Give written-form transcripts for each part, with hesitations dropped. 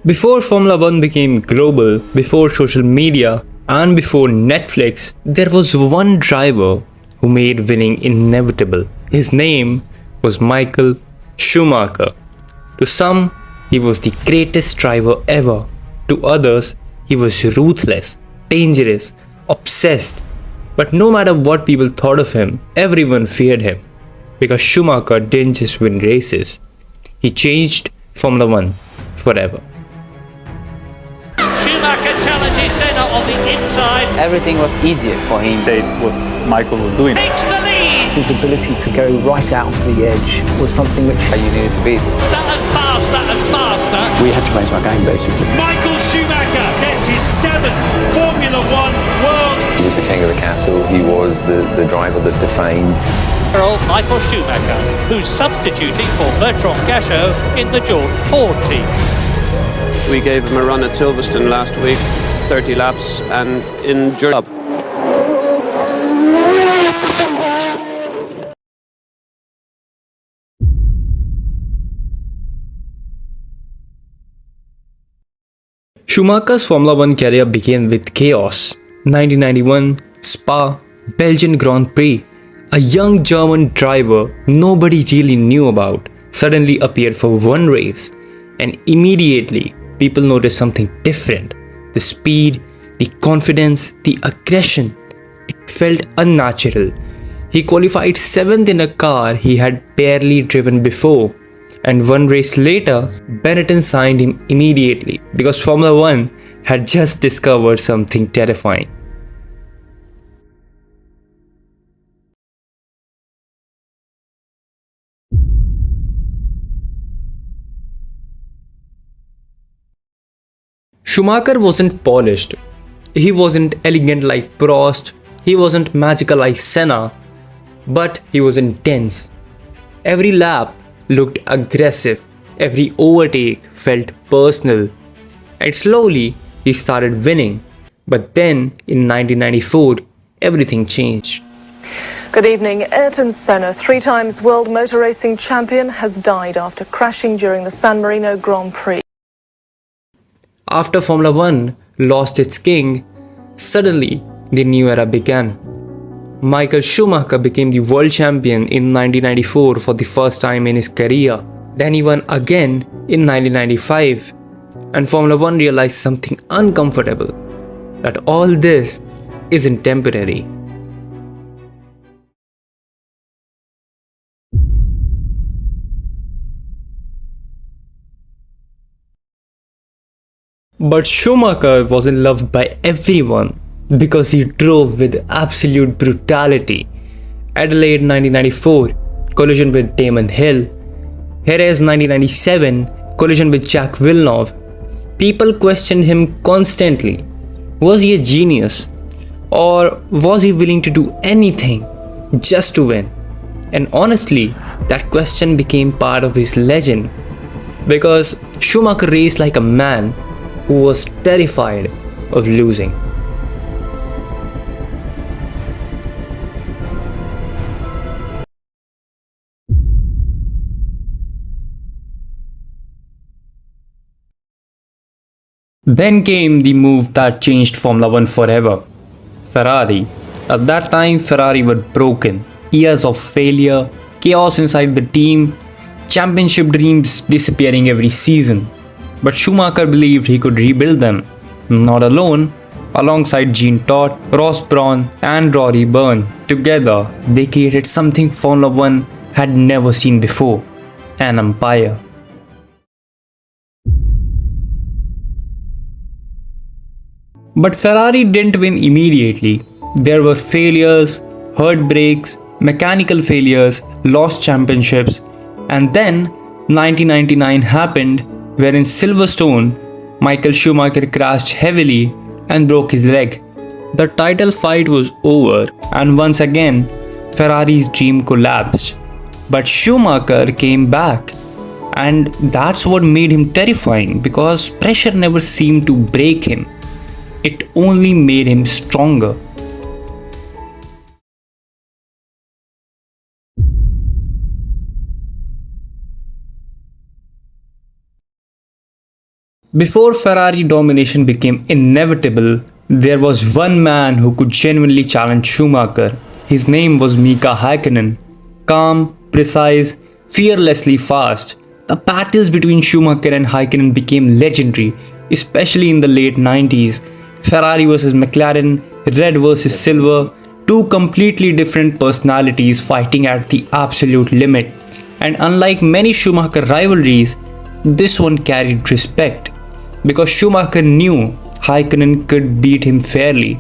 Before Formula One became global, before social media, and before Netflix, there was one driver who made winning inevitable. His name was Michael Schumacher. To some, he was the greatest driver ever. To others, he was ruthless, dangerous, obsessed. But no matter what people thought of him, everyone feared him. Because Schumacher didn't just win races, he changed Formula One forever. Schumacher challenges Senna on the inside. Everything was easier for him. Did what Michael was doing. Takes the lead. His ability to go right out onto the edge was something which You needed to beat. Faster and faster. We had to raise our game basically. Michael Schumacher gets his 7th Formula One World. He was the king of the castle. He was the driver that defined. Michael Schumacher, who's substituting for Bertrand Gachot in the Jordan Ford team. We gave him a run at Silverstone last week, 30 laps, and in Europe. Schumacher's Formula One career began with chaos. 1991, Spa, Belgian Grand Prix. A young German driver nobody really knew about suddenly appeared for one race, and immediately people noticed something different. The speed, the confidence, the aggression. It felt unnatural. He qualified 7th in a car he had barely driven before, and one race later, Benetton signed him immediately because Formula One had just discovered something terrifying. Schumacher wasn't polished. He wasn't elegant like Prost. He wasn't magical like Senna. But he was intense. Every lap looked aggressive. Every overtake felt personal. And slowly, he started winning. But then, in 1994, everything changed. Good evening. Ayrton Senna, 3 times world motor racing champion, has died after crashing during the San Marino Grand Prix. After Formula One lost its king, suddenly the new era began. Michael Schumacher became the world champion in 1994 for the first time in his career. Then he won again in 1995. And Formula One realized something uncomfortable, that all this isn't temporary. But Schumacher wasn't loved by everyone because he drove with absolute brutality. Adelaide 1994, collision with Damon Hill. Jerez 1997, collision with Jacques Villeneuve. People questioned him constantly. Was he a genius? Or was he willing to do anything just to win? And honestly, that question became part of his legend. Because Schumacher raced like a man who was terrified of losing. Then came the move that changed Formula One forever. Ferrari. At that time, Ferrari were broken. Years of failure, chaos inside the team, championship dreams disappearing every season. But Schumacher believed he could rebuild them. Not alone, alongside Jean Todt, Ross Brawn and Rory Byrne. Together, they created something Formula One had never seen before, an empire. But Ferrari didn't win immediately. There were failures, heartbreaks, mechanical failures, lost championships, and then 1999 happened, where in Silverstone, Michael Schumacher crashed heavily and broke his leg. The title fight was over, and once again, Ferrari's dream collapsed. But Schumacher came back, and that's what made him terrifying, because pressure never seemed to break him. It only made him stronger. Before Ferrari domination became inevitable, there was one man who could genuinely challenge Schumacher. His name was Mika Häkkinen. Calm, precise, fearlessly fast. The battles between Schumacher and Häkkinen became legendary, especially in the late 90s. Ferrari versus McLaren, red versus silver, two completely different personalities fighting at the absolute limit. And unlike many Schumacher rivalries, this one carried respect. Because Schumacher knew Häkkinen could beat him fairly.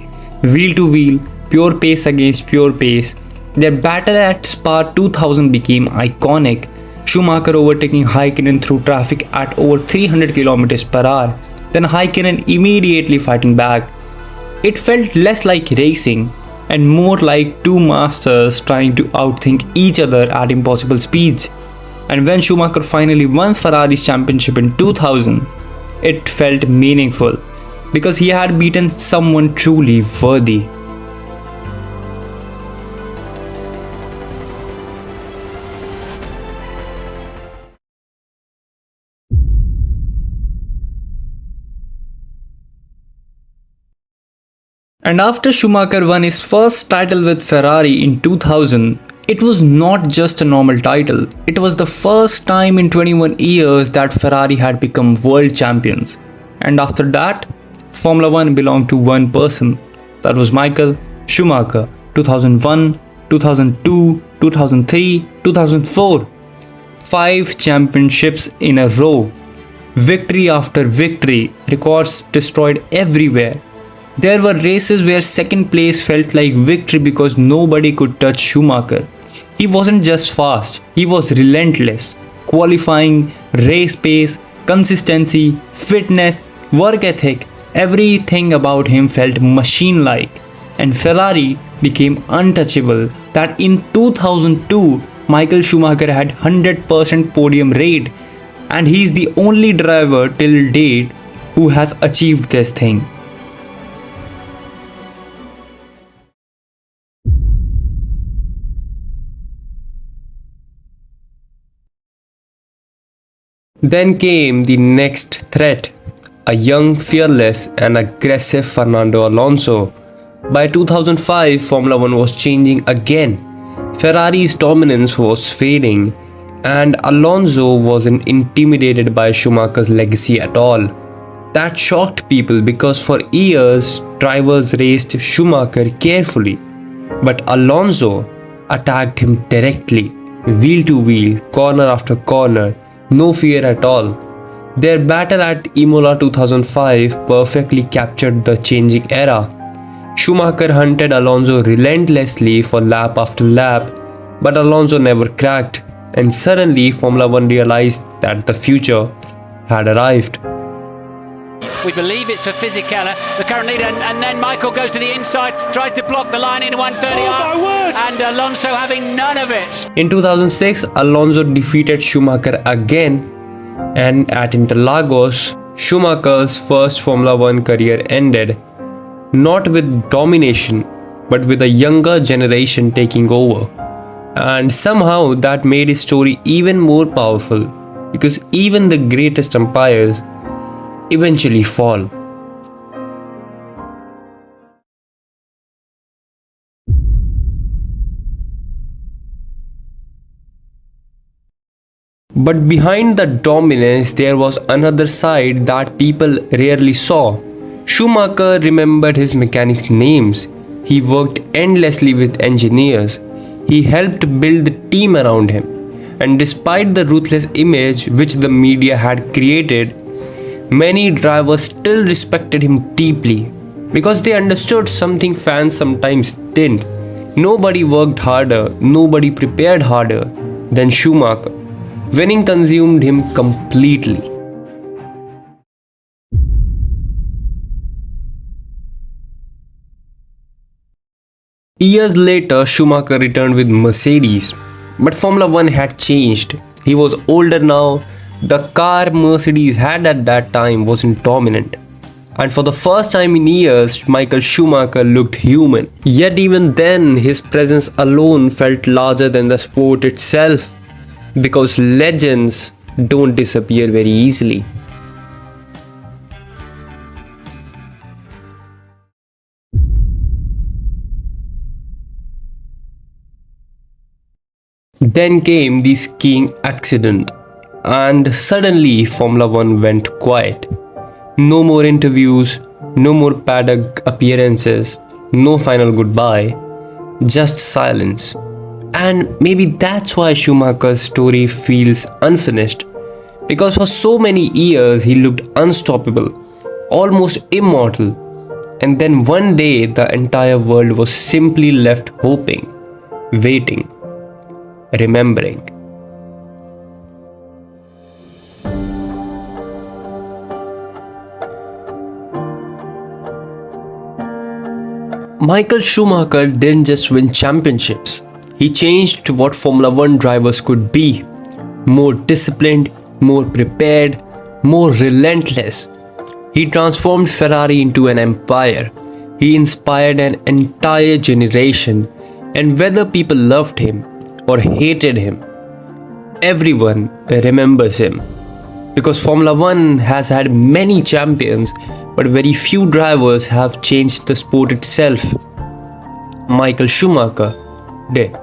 Wheel to wheel, pure pace against pure pace. Their battle at Spa 2000 became iconic. Schumacher overtaking Häkkinen through traffic at over 300 km per hour. Then Häkkinen immediately fighting back. It felt less like racing and more like two masters trying to outthink each other at impossible speeds. And when Schumacher finally won Ferrari's championship in 2000, it felt meaningful because he had beaten someone truly worthy. And after Schumacher won his first title with Ferrari in 2000, it was not just a normal title, it was the first time in 21 years that Ferrari had become world champions. And after that, Formula 1 belonged to one person, that was Michael Schumacher. 2001, 2002, 2003, 2004. 5 championships in a row. Victory after victory, records destroyed everywhere. There were races where second place felt like victory because nobody could touch Schumacher. He wasn't just fast, he was relentless. Qualifying, race pace, consistency, fitness, work ethic, everything about him felt machine-like. And Ferrari became untouchable. That in 2002, Michael Schumacher had 100% podium rate. And he's the only driver till date who has achieved this thing. Then came the next threat, a young, fearless and aggressive Fernando Alonso. By 2005, Formula 1 was changing again. Ferrari's dominance was fading and Alonso wasn't intimidated by Schumacher's legacy at all. That shocked people because for years, drivers raced Schumacher carefully. But Alonso attacked him directly, wheel to wheel, corner after corner. No fear at all. Their battle at Imola 2005 perfectly captured the changing era. Schumacher hunted Alonso relentlessly for lap after lap, but Alonso never cracked, and suddenly Formula 1 realized that the future had arrived. We believe it's for Fisichella, the current leader, and then Michael goes to the inside, tries to block the line in 130 and Alonso having none of it. In 2006, Alonso defeated Schumacher again, and at Interlagos, Schumacher's first Formula 1 career ended, not with domination, but with a younger generation taking over. And somehow that made his story even more powerful, because even the greatest empires eventually fall. But behind the dominance, there was another side that people rarely saw. Schumacher remembered his mechanics' names. He worked endlessly with engineers. He helped build the team around him. And despite the ruthless image which the media had created, many drivers still respected him deeply because they understood something fans sometimes didn't. Nobody worked harder, nobody prepared harder than Schumacher. Winning consumed him completely. Years later, Schumacher returned with Mercedes, but Formula 1 had changed. He was older now. The car Mercedes had at that time wasn't dominant. And for the first time in years, Michael Schumacher looked human. Yet even then, his presence alone felt larger than the sport itself. Because legends don't disappear very easily. Then came the skiing accident, and suddenly Formula One went quiet. No more interviews, no more paddock appearances, no final goodbye, just silence. And maybe that's why Schumacher's story feels unfinished, because for so many years he looked unstoppable, almost immortal, and then one day the entire world was simply left hoping, waiting, remembering. Michael Schumacher didn't just win championships, he changed what Formula One drivers could be: more disciplined, more prepared, more relentless. He transformed Ferrari into an empire. He inspired an entire generation, and whether people loved him or hated him, everyone remembers him. Because Formula One has had many champions, but very few drivers have changed the sport itself. Michael Schumacher did.